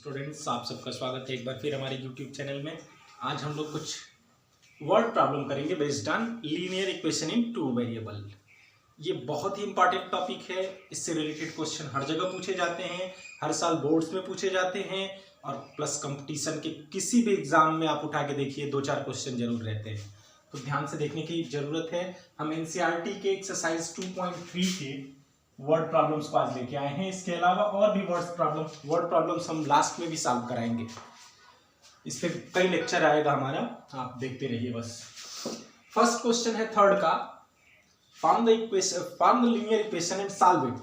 Students, आप सबका स्वागत है एक बार फिर हमारे यूट्यूब चैनल में। आज हम लोग कुछ वर्ड प्रॉब्लम करेंगे based on linear equation in two variable. ये बहुत ही इंपॉर्टेंट टॉपिक है। इससे रिलेटेड क्वेश्चन हर जगह पूछे जाते हैं, हर साल बोर्ड्स में पूछे जाते हैं और प्लस कंपटीशन के किसी भी एग्जाम में आप उठा के देखिए 2-4 क्वेश्चन जरूर रहते हैं। तो ध्यान से देखने की जरूरत है। हम एनसीईआरटी के एक्सरसाइज 2.3 के वर्ड प्रॉब्लम्स को आज लेके आए हैं। इसके अलावा और भी वर्ड प्रॉब्लम्स हम लास्ट में भी सॉल्व कराएंगे। इस पे कई लेक्चर आएगा हमारा, आप देखते रहिए बस। फर्स्ट क्वेश्चन है थर्ड का, form the linear equation and solve it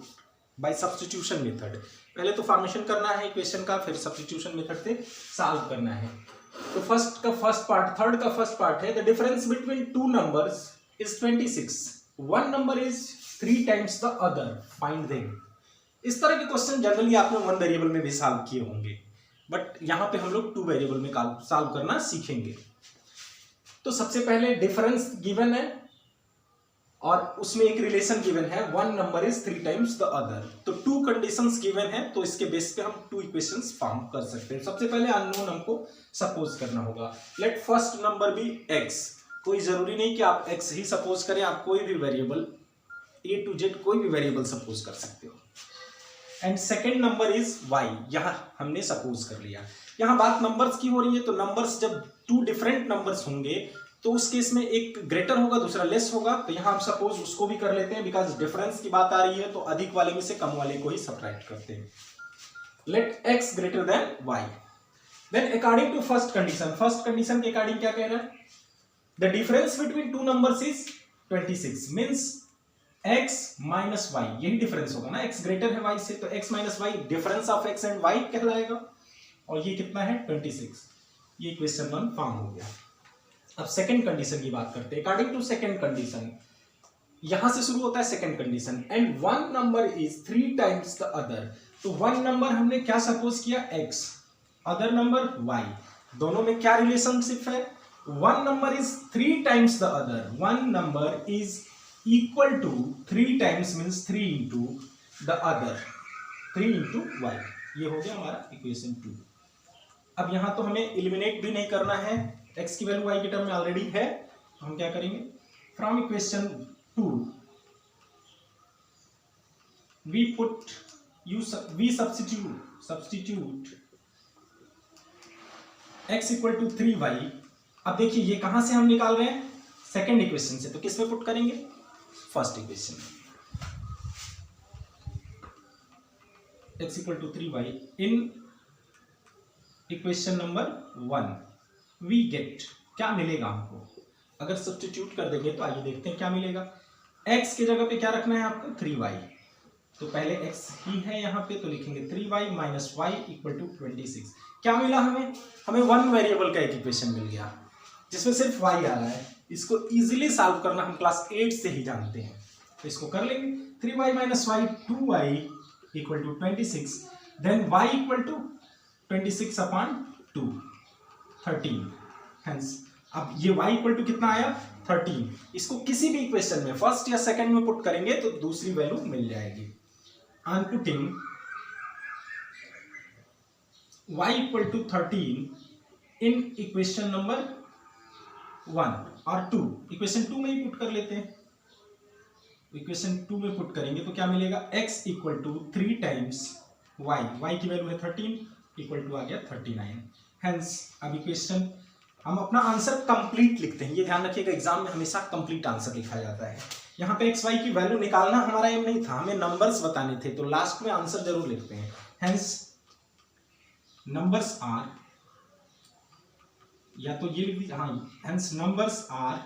by substitution method. पहले तो फॉर्मेशन करना है इक्वेशन का, फिर सब्स्टिट्यूशन मेथड से सॉल्व करना है। तो थर्ड का फर्स्ट पार्ट है, the difference between two numbers is 26, one number is 3 times the other, find them। इस तरह के क्वेश्चन जनरली आपने वन वेरिएबल में भी सॉल्व किए होंगे, बट यहां पे हम लोग टू वेरिएबल में सॉल्व करना सीखेंगे। तो सबसे पहले डिफरेंस गिवन है और उसमें एक रिलेशन गिवन है, one number is 3 times the other। तो टू कंडीशंस गिवन है, तो इसके बेस पे हम टू इक्वेशंस फॉर्म कर सकते हैं। सबसे पहले अननोन हमको सपोज करना होगा। Let first number be x। कोई जरूरी नहीं कि आप x ही सपोज करें, आप कोई भी वेरिएबल A to Z कोई भी वेरिएबल सपोज कर सकते हो। And second number is y, यहां हमने सपोज कर लिया। यहां बात नंबर्स की हो रही है, तो नंबर्स जब टू डिफरेंट नंबर्स होंगे तो उस केस में एक ग्रेटर होगा दूसरा लेस होगा। तो यहां हम सपोज उसको भी कर लेते हैं, बिकॉज डिफरेंस की बात आ रही है तो अधिक वाले में से कम वाले को ही सब्ट्रैक्ट करते हैं। Let x greater than y। Then according to first condition के अकॉर्डिंग क्या कह रहा है, the difference between two numbers is 26 means x minus y, यही डिफरेंस होगा ना, x ग्रेटर है y से, तो x minus y difference of x and y कहलाएगा। और ये कितना है 26। ये इक्वेशन 1 फॉर्म हो गया। अब सेकंड कंडीशन की बात करते हैं। अकॉर्डिंग टू सेकंड कंडीशन, यहां से शुरू होता है second condition, and one number is 3 times the other. तो वन नंबर हमने क्या सपोज किया x, अदर नंबर y, दोनों में क्या रिलेशनशिप है, one number is 3 times the other, one number is equal to 3 times means 3 into the other, 3 into y। ये हो गया हमारा इक्वेशन 2। अब यहां तो हमें एलिमिनेट भी नहीं करना है, x की वैल्यू y के टर्म में ऑलरेडी है, तो हम क्या करेंगे, from equation 2 we substitute x equal to 3y। अब देखिए ये कहां से हम निकाल रहे हैं, सेकेंड इक्वेशन से, तो किस में पुट करेंगे, first equation. x equal to 3y in equation number 1 we get, क्या मिलेगा हमको, अगर सब्स्टिट्यूट कर देंगे तो आइए देखते हैं क्या मिलेगा। x की जगह पे क्या रखना है आपको, 3y। तो पहले x ही है यहाँ पे, तो लिखेंगे 3y minus y equal to 26। क्या मिला हमें वन वेरिएबल का एक इक्वेशन मिल गया जिसमें सिर्फ y आ रहा है। इसको इजीली सॉल्व करना हम क्लास 8 से ही जानते हैं, तो इसको कर लेंगे। 3y minus y 2y equal to 26, then y equal to 26 upon 2 13। Hence अब ये y इक्वल टू कितना आया 13। इसको किसी भी इक्वेशन में फर्स्ट या सेकंड में पुट करेंगे तो दूसरी वैल्यू मिल जाएगी। On putting y equal to 13 in equation number 1 और 2, इक्वेशन 2 में ही पुट कर लेते हैं। इक्वेशन 2 में पुट करेंगे तो क्या मिलेगा, x equal to 3 times y की वैल्यू है 13 इक्वल टू आ गया 39। हेंस अब इक्वेशन, हम अपना आंसर कंप्लीट लिखते हैं। ये ध्यान रखिएगा, एग्जाम में हमेशा कंप्लीट आंसर लिखा जाता है। यहाँ पे x y की वैल्यू निकालना हमारा एम नहीं था, हमें नंबर्स बताने थे, तो लास्ट में आंसर जरूर लिखते हैं। हेंस नंबर्स आर, या तो ये लिख दीजिए, हाँ, हेंस नंबर्स आर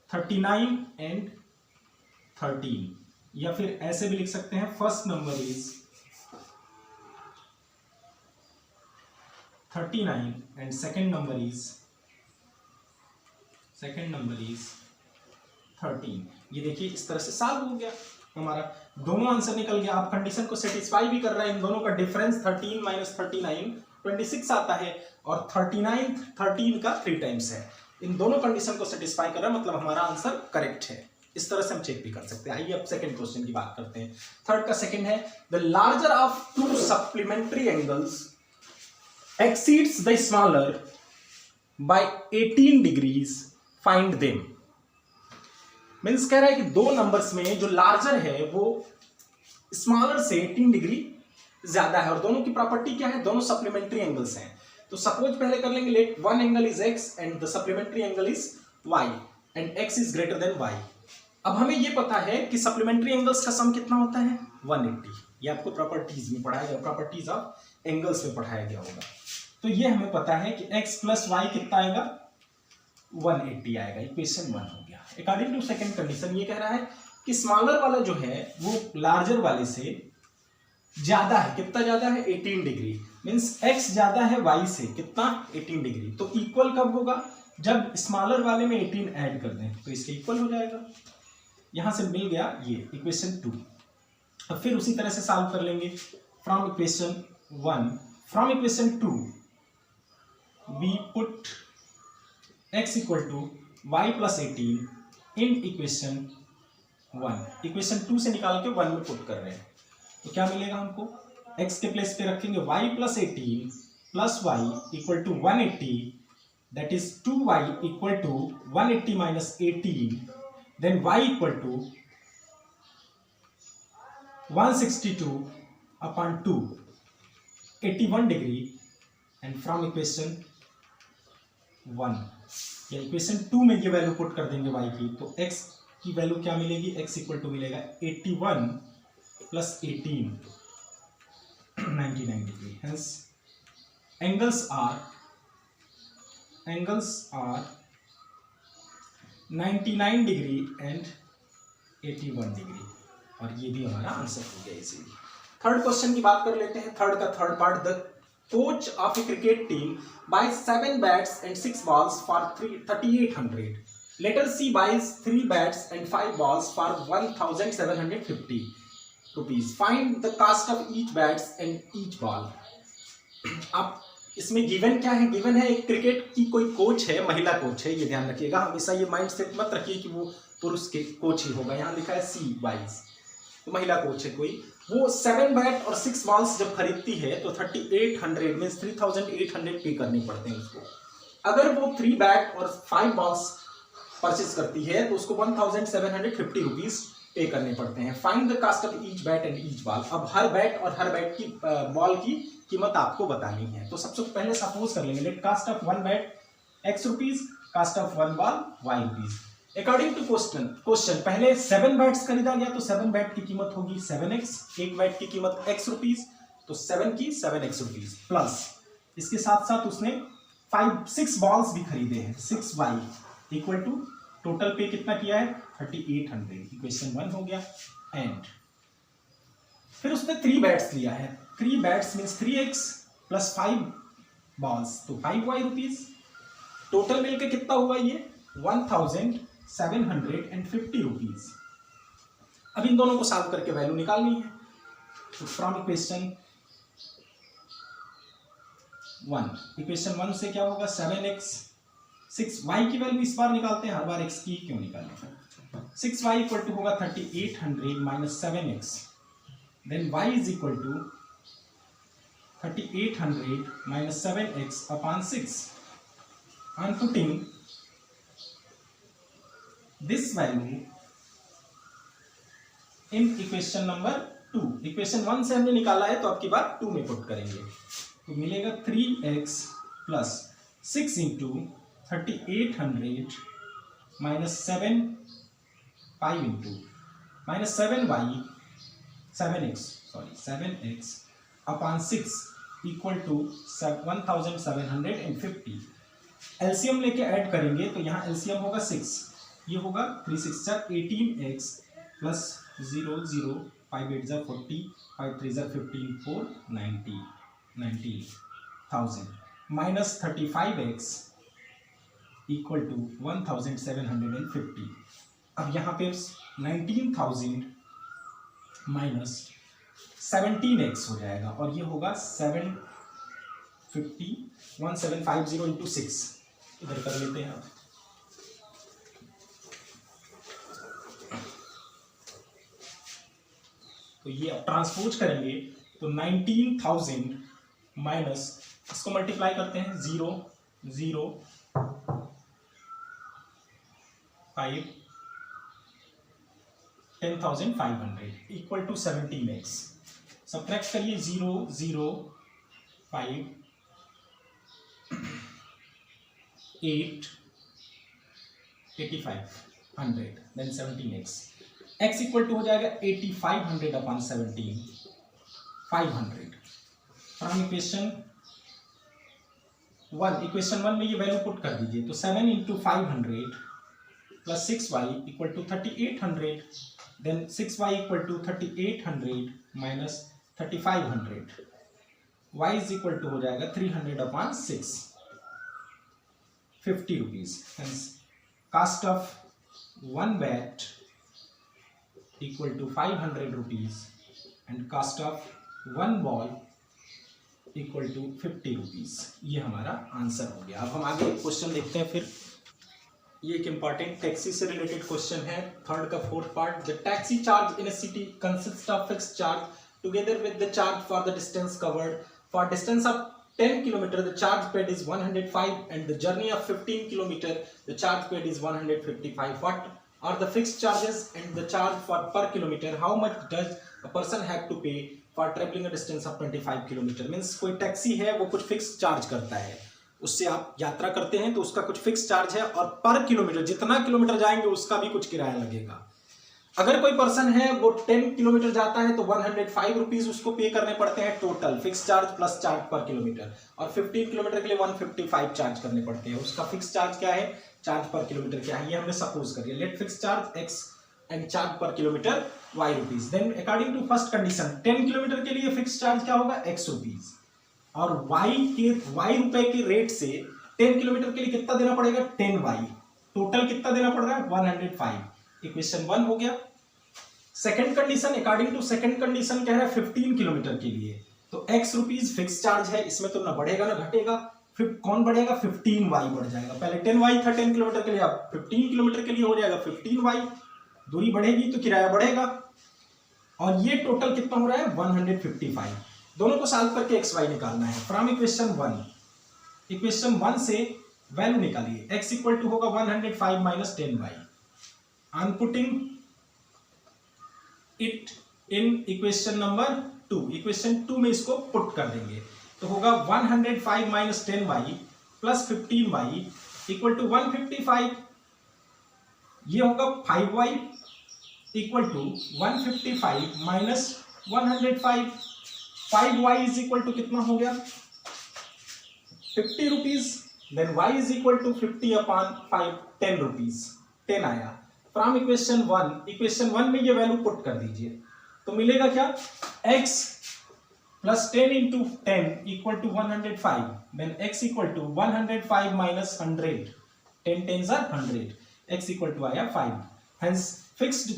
39 एंड 13, या फिर ऐसे भी लिख सकते हैं, first number is 39 and second number is 13। ये देखिए इस तरह से सॉल्व हो गया, हमारा दोनों आंसर निकल गया। आप कंडीशन को सेटिस्फाई भी कर रहे हैं, इन दोनों का डिफरेंस 13 माइनस 39 26 आता है, और 13 का 3 टाइम्स है। इन दोनों कंडीशन को सेटिस्फाई कर रहा है, मतलब हमारा आंसर करेक्ट है। इस तरह से हम चेक भी कर सकते हैं। आइए अब सेकंड क्वेश्चन की बात करते हैं। थर्ड का सेकंड है, the larger of to supplementary angles exceeds the smaller by 18 degrees, find them. Means कह रहा है कि दो नंबर्स में जो लार्जर है वो स्मॉलर से 18 डिग्री ज्यादा है, और दोनों की प्रॉपर्टी क्या है, दोनों सप्लीमेंट्री एंगल्स हैं। तो सपोज पहले कर लेंगे, let one angle is x and the supplementary angle is y and x is greater than y. अब हमें ये पता है कि सप्लीमेंट्री एंगल्स का सम कितना होता है, 180। ये आपको प्रॉपर्टीज में पढ़ाया गया, प्रॉपर्टीज ऑफ एंगल्स में पढ़ाया गया होगा। तो ये हमें पता है कि x प्लस वाई कितना आएगा, 180 आएगा। इक्वेशन 1 हो गया। अकॉर्डिंग टू सेकंड कंडीशन ये कह रहा है कि स्मॉलर वाला जो है वो लार्जर वाले से ज्यादा है। कितना ज्यादा है, 18 डिग्री। मीन्स x ज्यादा है y से, कितना, 18 डिग्री। तो इक्वल कब होगा, जब स्मॉलर वाले में 18 ऐड कर दें तो इसके इक्वल हो जाएगा। यहां से मिल गया ये इक्वेशन 2। अब फिर उसी तरह से सॉल्व कर लेंगे। From equation 1, from equation 2 we put x equal to y plus 18 in equation 1। Equation 2 से निकाल के 1 में पुट कर रहे हैं, तो क्या मिलेगा हमको, x के प्लेस पे रखेंगे y plus 18 plus y equal to 180, that is 2y equal to 180 minus 18, then y equal to 162 upon 2, 81 degree. And from equation 1 या इक्वेशन 2 में ये वैल्यू पुट कर देंगे y की, तो x की वैल्यू क्या मिलेगी, x इक्वल टू मिलेगा 81 plus 18, 99 degree. Hence angles are 99 degree and 81 degree, और ये भी हमारा आंसर हो गया इजीली। थर्ड क्वेश्चन की बात कर लेते हैं। थर्ड का third part, the coach of a cricket team buys 7 bats and 6 balls for 3,800. Letter C buys 3 bats and 5 balls for 1,750 rupees. Find the cost of each bats and each ball. अब इसमें given क्या है, given है एक cricket की कोई coach है, महिला कोच है, ये ध्यान रखिएगा। हमेशा ये माइंड सेट मत रखिए कि वो पुरुष के कोच ही होगा। यहाँ लिखा है सी वाइज, तो महिला कोच है कोई। वो 7 बैट और 6 बॉल्स जब खरीदती है तो 3,800 मीन्स 3,800 पे करनी पड़ते हैं उसको। अगर वो 3 बैट और 5 बॉल्स परचेज करती है तो उसको 1,750 रुपीज पे करने पड़ते हैं। Find the cost of each bat and each ball. अब हर बैट और हर बैट की बॉल की कीमत आपको बतानी है। तो सबसे पहले सपोज कर लेंगे, let cost of 1 bat x rupees, cost of 1 ball y rupees. According to question पहले 7 बैट्स खरीदा गया तो 7 बैट की कीमत होगी 7x, एक बैट की कीमत x रुपीज, तो 7 की 7x रुपीज, प्लस इसके साथ साथ उसने 6 बॉल्स भी खरीदे हैं, 6y इक्वल टू टोटल पे कितना किया है 3,800। इक्वेशन 1 हो गया। एंड फिर उसने 3 बैट्स लिया है, 3 bats means 3x plus 5 balls, तो 5y रुपीज। टोटल मिलकर कितना हुआ ये 1,750 रुपीज। अब इन दोनों को सॉल्व करके वैल्यू निकालनी है। तो फ्रॉम इक्वेशन 1, इक्वेशन 1 से क्या होगा 7x, 6y की वैल्यू इस बार निकालते हैं, हर बार x की क्यों निकालें। 6y इक्वल टू होगा 3,800 minus 7x, then y is equal to 3,800 minus 7x upon 6। On putting this value in equation number 2, equation 1 से हमने निकाला है तो अब की बार 2 में पुट करेंगे, तो मिलेगा 3x plus 6 into 3,800 minus 7 5 into minus 7x upon 6 equal to 1,750। LCM लेके ऐड करेंगे तो यहाँ एलसीएम होगा 6, ये होगा 3 6 18x plus 0 0 5 8 40 5 3 15 4 90,000 minus 35x equal to 1,750। अब यहाँ पे 19,000 माइनस 17x हो जाएगा और ये होगा 1750 इंटू 6, इधर कर लेते हैं आप। तो ये अब ट्रांसपोज करेंगे तो 19,000 माइनस, इसको मल्टीप्लाई करते हैं 0 0 5 10,500 इक्वल टू 17x। सब्ट्रैक्ट करिए 0 0 5 8 8500 then 17x। x equal to हो जाएगा 8500 अपॉन 17 500। फ्रॉम इक्वेशन 1 में ये वैल्यू पुट कर दीजिए तो 7 into 500 plus 6y equal to 3800 then 6y equal to 3800 minus 3500 y is equal to हो जाएगा 300 upon 6 50 rupees. Hence cost of 1 bat equal to 500 rupees and cost of 1 ball equal to 50 rupees. ये हमारा answer हो गया। अब हम आगे question देखते हैं। फिर ये एक इंपॉर्टेंट टैक्सी से रिलेटेड क्वेश्चन है, थर्ड का fourth part. The taxi charge in a city consist of fixed charge together with the charge for the distance covered. For distance of 10 kilometer the charge paid is 105 and the journey of 15 kilometer the charge paid is 155. What are the fixed charges and the charge for per kilometer? How much does a person have to pay for traveling a distance of 25 kilometer? Means कोई taxi है वो कुछ fix charge करता है, उससे आप यात्रा करते हैं तो उसका कुछ फिक्स चार्ज है और पर किलोमीटर जितना किलोमीटर जाएंगे उसका भी कुछ किराया लगेगा। अगर कोई पर्सन है वो 10 किलोमीटर जाता है तो 105 रुपीज उसको पे करने पड़ते हैं total fix charge plus charge per kilometre, और 15 किलोमीटर के लिए 155 चार्ज करने पड़ते हैं। उसका फिक्स चार्ज क्या है, चार्ज पर किलोमीटर क्या है, ये हमने सपोज करिए। Let fix charge x and charge per kilometre y rupees. Then according to first condition 10 kilometre के लिए फिक्स चार्ज क्या होगा, x रुपीज, और y रुपए के रेट से 10 किलोमीटर के लिए कितना देना पड़ेगा, 10y। टोटल कितना देना पड़ रहा है, 105। इक्वेशन 1 हो गया। Second condition, according to second condition कह रहा है 15 किलोमीटर के लिए तो x रुपीज फिक्स चार्ज है, इसमें तो ना बढ़ेगा ना घटेगा। फिर कौन बढ़ेगा, 15y बढ़ जाएगा। पहले 10y था 10 किलोमीटर के लिए, अब 15 किलोमीटर के लिए हो जाएगा 15y। दूरी बढ़ेगी तो किराया बढ़ेगा, और ये टोटल कितना हो रहा है 155। दोनों को सॉल्व करके xy निकालना है। फ्रॉम इक्वेशन 1 से वैल्यू निकालिए। x इक्वल टू होगा 105 minus 10y। I'm putting it in equation number 2। Equation 2 में इसको पुट कर देंगे तो होगा 105 minus 10y plus 15y equal to 155। ये होगा 5y equal to 155 minus 105। 5y is equal to कितना हो गया, 50 rupees. Then y is equal to 50 upon 5 10 rupees, 10 आया। फ्रॉम इक्वेशन 1 में ये वैल्यू पुट कर दीजिए तो मिलेगा क्या, x plus 10 into 10 equal to 105। Then x equal to 105 minus 100, 10 10s are 100, x equal to आया 5। हेंस फिक्स्ड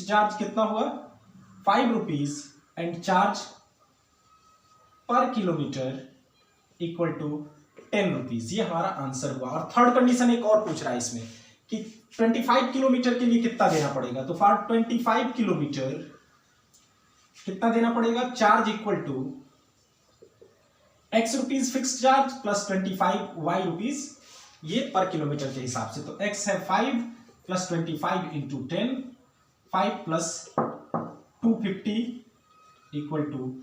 चार्ज कितना हुआ, 5 rupees and charge per kilometre equal to 10 rupees. ये हमारा आंसर हुआ। और थर्ड कंडीशन एक और पूछ रहा है इसमें कि 25 किलोमीटर के लिए कितना देना पड़ेगा। तो फॉर 25 किलोमीटर कितना देना पड़ेगा, charge equal to x rupees fix charge plus 25 y rupees, ये पर किलोमीटर के हिसाब से। तो x है 5 plus 25 into 10, 5 plus 250 equal to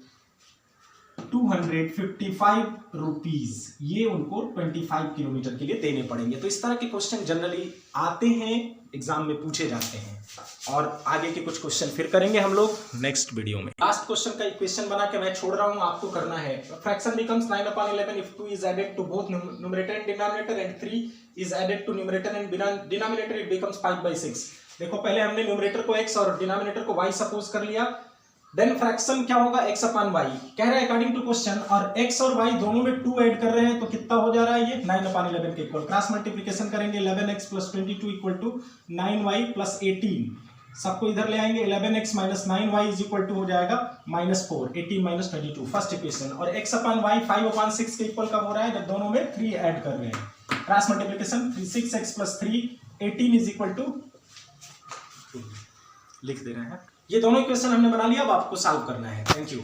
255 rupees. ये उनको 25 किलोमीटर के लिए देने पड़ेंगे। तो इस तरह के क्वेश्चन जनरली आते हैं, एग्जाम में पूछे जाते हैं, और आगे के कुछ क्वेश्चन फिर करेंगे हम लोग नेक्स्ट वीडियो में। लास्ट क्वेश्चन का इक्वेशन बना के मैं छोड़ रहा हूं, आपको करना है। Fraction becomes 9/11 if 2 is added to both numerator and denominator and 3 is added to numerator and denominator, it becomes 5/6। देखो पहले हमने न्यूमरेटर को x और डिनोमिनेटर को y सपोज कर लिया। देन फ्रैक्शन क्या होगा, x अपॉन y कह रहा है अकॉर्डिंग टू क्वेश्चन, और x और y दोनों में 2 ऐड कर रहे हैं तो कितना हो जा रहा है, ये 9/11 के इक्वल। क्रॉस मल्टीप्लिकेशन करेंगे 11x plus 22 equal to 9y plus 18। सबको इधर ले आएंगे, 11x minus 9y is equal to हो जाएगा -4, 18 माइनस 22 फर्स्ट इक्वेशन। और x अपॉन y 5/6 के इक्वल कब हो रहा है, जब दोनों में 3 ऐड कर रहे हैं। Cross multiplication 6x plus 3 18 is equal to लिख दे रहे हैं। ये दोनों इक्वेशन हमने बना लिया, अब आपको सॉल्व करना है। Thank you.